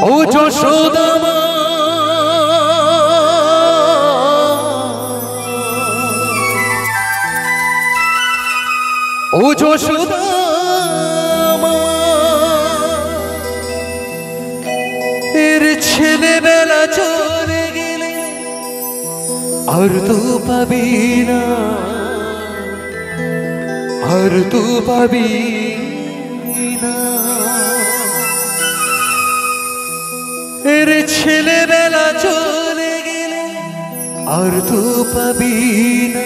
ও যশোদা মা ও যশোদা মা এর ছেলেবেলা চলে গেলে আর তো পাবি না আর তো পাবি না এর ছেলেবেলা চলে গেলে আর তো পাবি না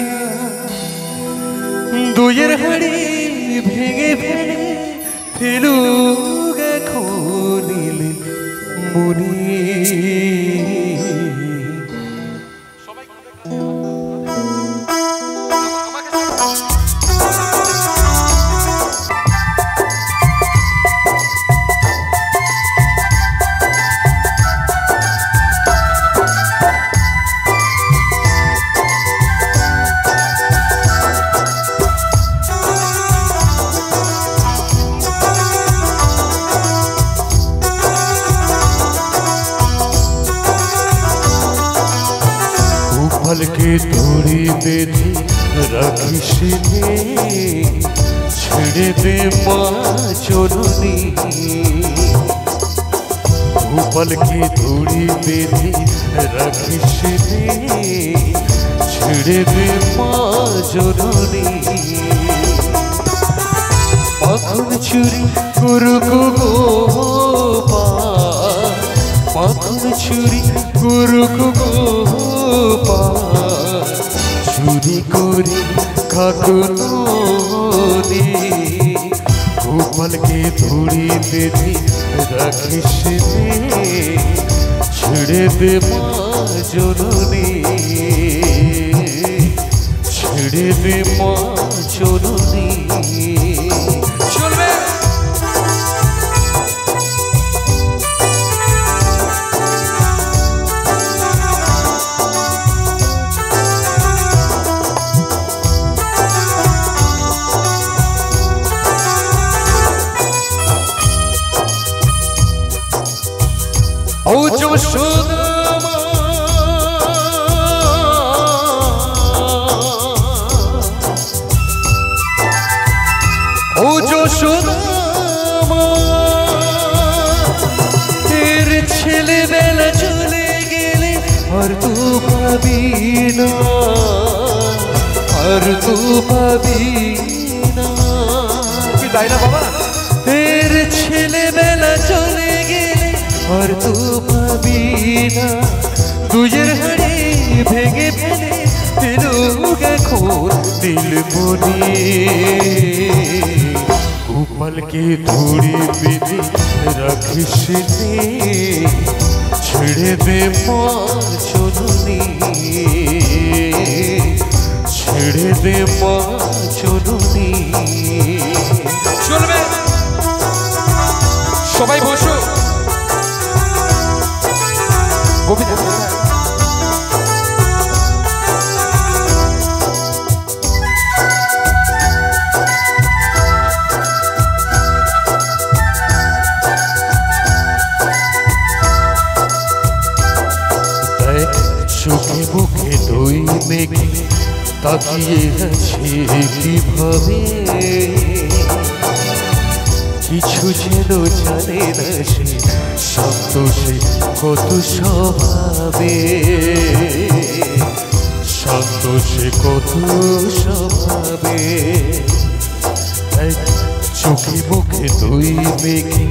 দুয়ের হাড়ি ভেঙে ফেলে ফেলুক এখন নীলে মনি के तोड़ी बेधी राखिस छेड़े दे माँ चोरनी भूपाल के तोड़ी बेधी राखिस छेड़े दे माँ चोरनी माखन चुरी गुरुक गोपाल माखन चुरी गुरुक गोपाल चुरी करे खाकुनी भूपाल के धूड़ी बेधी राखिस छेड़े दे माँ जननी छेड़े दे माँ जननी ও যশোদা মা ও যশোদা মা এর ছেলেবেলা চলে গেলে আর তো পাবি না আর তো পাবি না কি তাই না বাবা এর ছেলেবেলা চলে গেলে আর তো পাবি না দুয়ের হাড়ি ভেঙে ফেলে ফেলুক এখন দিল মনি গোপাল কে ধুড়ি বেঁধে রাখিস ছেড়ে দে মা চলনি ছেড়ে দে মা চলনি চলবে সবাই বসো গোবিন্দ চোখে মুখে দুই মেঘে তাকিয়ে আছে কিভাবে কিছু যেন জানে না সে সন্তোষে কত স্বভাবে সন্তোষে কত স্বভাবে চোখে মুখে দুই মেঘে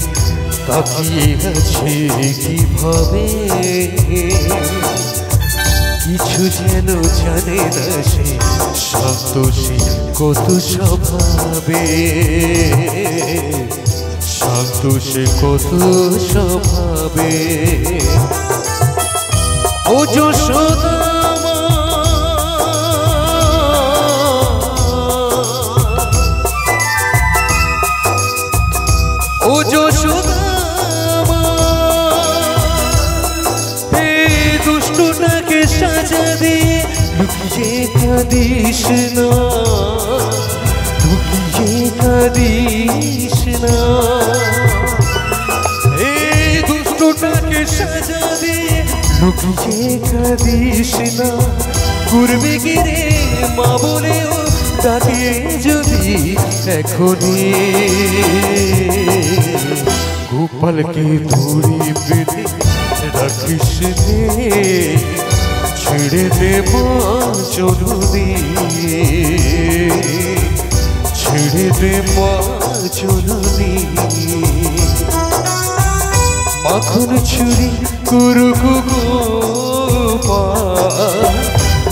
তাকিয়ে আছে কিভাবে কিছু যেন জানে না সে সন্তোষে কত স্বভাবে সন্তোষে কত স্বভাবে ও যশোদা মা ও যশোদা মা এই দুষ্টটাকে সাজা দিয়ে লুকিয়ে কাঁদিস না লুকিয়ে কাঁদিস না এই দুষ্টটা লুকিয়ে কাঁদিস না, করবে কি রে মা বলেও ডাকে যদি এখনই। গোপালকে ধরি বেঁধে রাখিস নে, ছেড়ে দে মা চরণে, ছেড়ে দে মা চরণে। মাখন চুরি করুক গোপাল,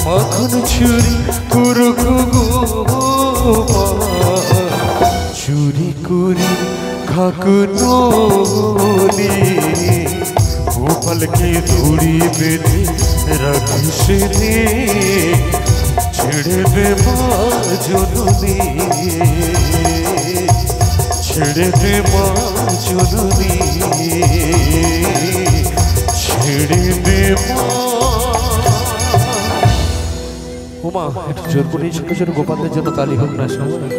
মাখন চুরি করুক গোপাল, চুরি করি খাক ননি। গোপালকে ধরি বেঁধে রাখিস নে, ছেড়ে দে মা জননী, ছেড়ে দে মা জননী, ছেড়ে দে মা। ওমা একটু জোর করে ছোট ছোট গোপালদের জন্য তালি হোক না সবাই।